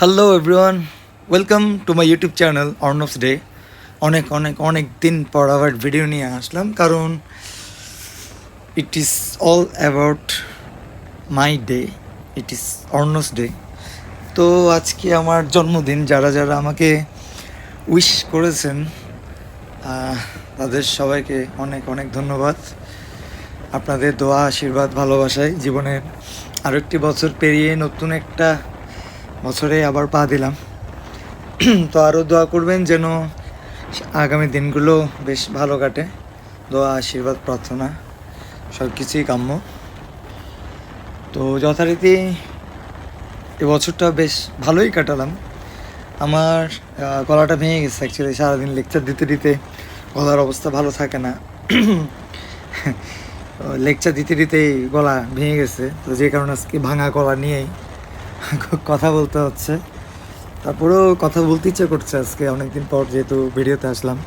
Hello everyone, welcome to my YouTube channel Arnab's day. অনেক দিন পর আবার ভিডিও নিয়ে আসলাম, কারণ it is all about my day, it is Arnab's day. তো আজকে আমার জন্মদিন। যারা যারা আমাকে উইশ করেছেন তাদের সবাইকে অনেক অনেক ধন্যবাদ। আপনাদের দোয়া, আশীর্বাদ, ভালোবাসায় জীবনের আরও একটি বছর পেরিয়ে নতুন একটা বছরে আবার পা দিলাম। তো আরও দোয়া করবেন যেন আগামী দিনগুলো বেশ ভালো কাটে। দোয়া, আশীর্বাদ, প্রার্থনা সব কিছুই কাম্য। তো যথারীতি এবছরটা বেশ ভালোই কাটালাম। আমার গলাটা ভেঙে গেছে অ্যাকচুয়ালি। সারাদিন লেকচার দিতে দিতে গলার অবস্থা ভালো থাকে না। লেকচার দিতে দিতেই গলা ভেঙে গেছে, তো যে কারণে আজকে ভাঙা গলা নিয়েই কথা বলতে হচ্ছে। তারপরেও কথা বলতে ইচ্ছে করছে আজকে অনেকদিন পর, যেহেতু ভিডিওতে আসলাম,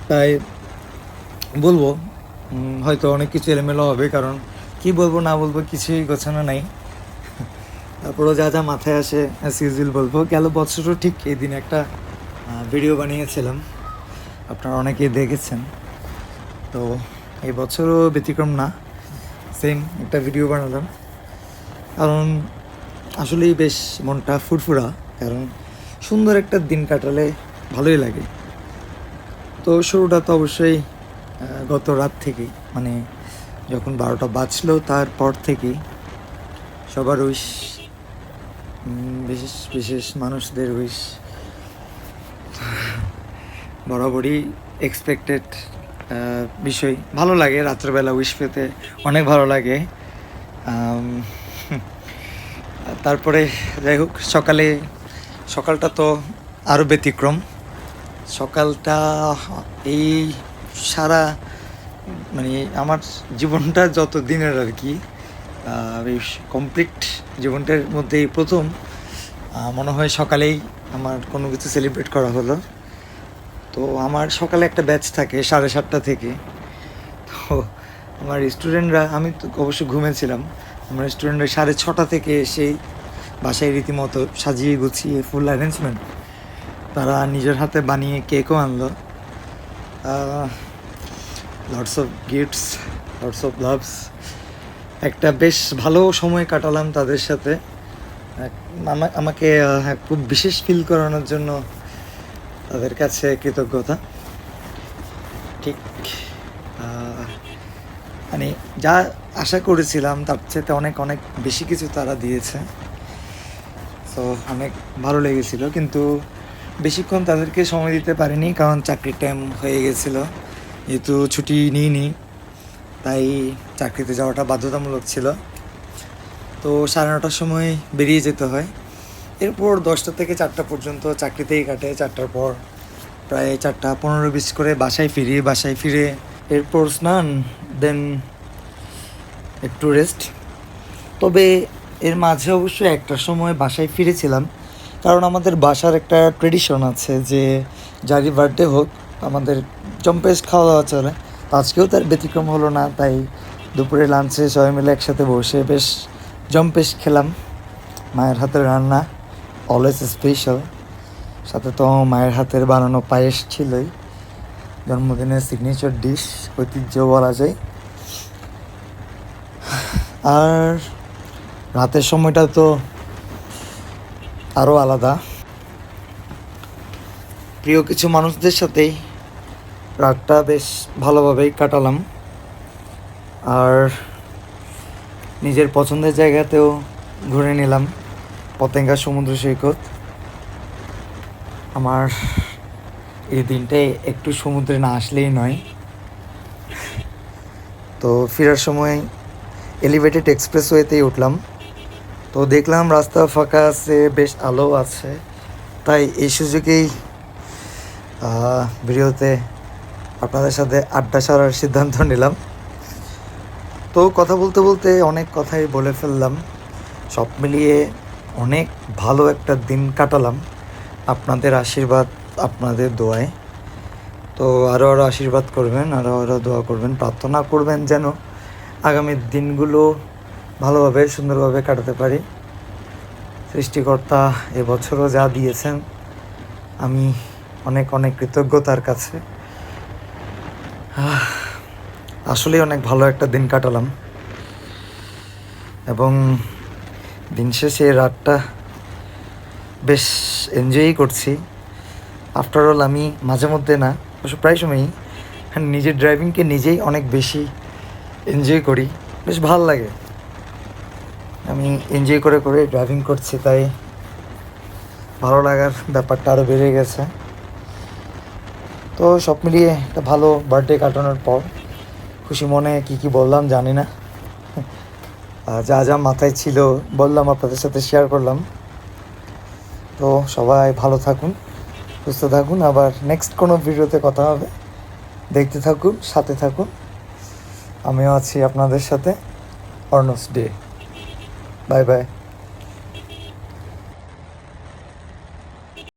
তাই বলবো। হয়তো অনেক কিছু এলোমেলো হবে, কারণ কি বলবো না বলবো কিছুই গোছানো নাই। তারপরেও যা যা মাথায় আসে অ্যাজ ইউজুয়াল বলবো। গেল বছরও ঠিক এই দিন একটা ভিডিও বানিয়েছিলাম, আপনারা অনেকেই দেখেছেন। তো এই বছরও ব্যতিক্রম না, সেম একটা ভিডিও বানালাম। কারণ আসলেই বেশ মনটা ফুরফুরা, কারণ সুন্দর একটা দিন কাটালে ভালোই লাগে। তো শুরুটা তো অবশ্যই গত রাত থেকেই, মানে যখন 12টা বাজলো তারপর থেকেই সবার উইশ, বিশেষ বিশেষ মানুষদের উইশ বরাবরই এক্সপেক্টেড বিষয়। ভালো লাগে রাত্রেবেলা উইশ পেতে, অনেক ভালো লাগে। তারপরে যাই হোক, সকালটা তো আরও ব্যতিক্রম। সকালটা এই সারা মানে আমার জীবনটা যত দিনের আর কি, কমপ্লিট জীবনটার মধ্যে এই প্রথম মনে হয় সকালেই আমার কোনো কিছু সেলিব্রেট করা হলো। তো আমার সকালে একটা ব্যাচ থাকে 7:30 থেকে। তো আমার স্টুডেন্টরা, আমি তো অবশ্য ঘুমেছিলাম, আমার স্টুডেন্টরা 6:30 থেকে এসেই বাসায় রীতিমতো সাজিয়ে গুছিয়ে ফুল অ্যারেঞ্জমেন্ট, তারা নিজের হাতে বানিয়ে কেকও আনলো। Lots of gifts, lots of loves. একটা বেশ ভালো সময় কাটালাম তাদের সাথে। আমাকে খুব বিশেষ ফিল করানোর জন্য তাদের কাছে কৃতজ্ঞতা। ঠিক মানে যা আশা করেছিলাম তার চেয়ে অনেক অনেক বেশি কিছু তারা দিয়েছে। তো অনেক ভালো লেগেছিল, কিন্তু বেশিক্ষণ তাদেরকে সময় দিতে পারিনি, কারণ চাকরির টাইম হয়ে গেছিলো। যেহেতু ছুটি নিইনি, তাই চাকরিতে যাওয়াটা বাধ্যতামূলক ছিল। তো 9:30টার সময় বেরিয়ে যেতে হয়। এরপর 10টা থেকে 4টা পর্যন্ত চাকরিতেই কাটে। 4টার পর প্রায় 4:15-20 করে বাসায় ফিরে এরপর স্নান, দেন একটু রেস্ট। তবে এর মাঝে অবশ্যই একটার সময় বাসায় ফিরেছিলাম, কারণ আমাদের বাসার একটা ট্রেডিশন আছে যে যারই বার্থডে হোক আমাদের জম্পেশ খাওয়া দাওয়া চলে। আজকেও তার ব্যতিক্রম হলো না, তাই দুপুরে লাঞ্চে সবাই মিলে একসাথে বসে বেশ জম্পেশ খেলাম। মায়ের হাতের রান্না অলওয়েজ স্পেশাল, সাথে তো মায়ের হাতের বানানো পায়েস ছিলই, জন্মদিনের সিগনেচার ডিশ, ঐতিহ্য বলা যায়। আর রাতের সময়টা তো আরও আলাদা। প্রিয় কিছু মানুষদের সাথেই রাতটা বেশ ভালোভাবেই কাটালাম। আর নিজের পছন্দের জায়গাতেও ঘুরে নিলাম, পতেঙ্গা সমুদ্র সৈকত। আমার এই দিনটায় একটু সমুদ্রে না আসলেই নয়। তো ফেরার সময় এলিভেটেড এক্সপ্রেসওয়েতেই উঠলাম। তো দেখলাম রাস্তা ফাঁকা আছে, বেশ আলো আছে, তাই এই সুযোগেই ভিডিওতে আপনাদের সাথে আড্ডা সারার সিদ্ধান্ত নিলাম। তো কথা বলতে বলতে অনেক কথাই বলে ফেললাম। সব মিলিয়ে অনেক ভালো একটা দিন কাটালাম আপনাদের আশীর্বাদ, আপনাদের দোয়ায়। তো আরও আশীর্বাদ করবেন, আরও দোয়া করবেন, প্রার্থনা করবেন যেন আগামী দিনগুলো ভালোভাবে সুন্দরভাবে কাটাতে পারি। সৃষ্টিকর্তা এবছরও যা দিয়েছেন আমি অনেক অনেক কৃতজ্ঞ তার কাছে। আসলেই অনেক ভালো একটা দিন কাটালাম এবং দিন শেষে এই রাতটা বেশ এনজয়ই করছি। আফটার অল আমি মাঝে মধ্যে না, অবশ্য প্রায় সময়ই নিজের ড্রাইভিংকে নিজেই অনেক বেশি এনজয় করি, বেশ ভালো লাগে। আমি এনজয় করে করে ড্রাইভিং করছি, তাই ভালো লাগার ব্যাপারটা আরও বেড়ে গেছে। তো সব মিলিয়ে একটা ভালো বার্থডে কাটানোর পর খুশি মনে কী কী বললাম জানি না, যা যা মাথায় ছিল বললাম, আপনাদের সাথে শেয়ার করলাম। তো সবাই ভালো থাকুন, সুস্থ থাকুন, আবার নেক্সট কোনো ভিডিওতে কথা হবে। দেখতে থাকুন, সাথে থাকুন, আমিও আছি আপনাদের সাথে। অর্ণস ডে, বাই বাই।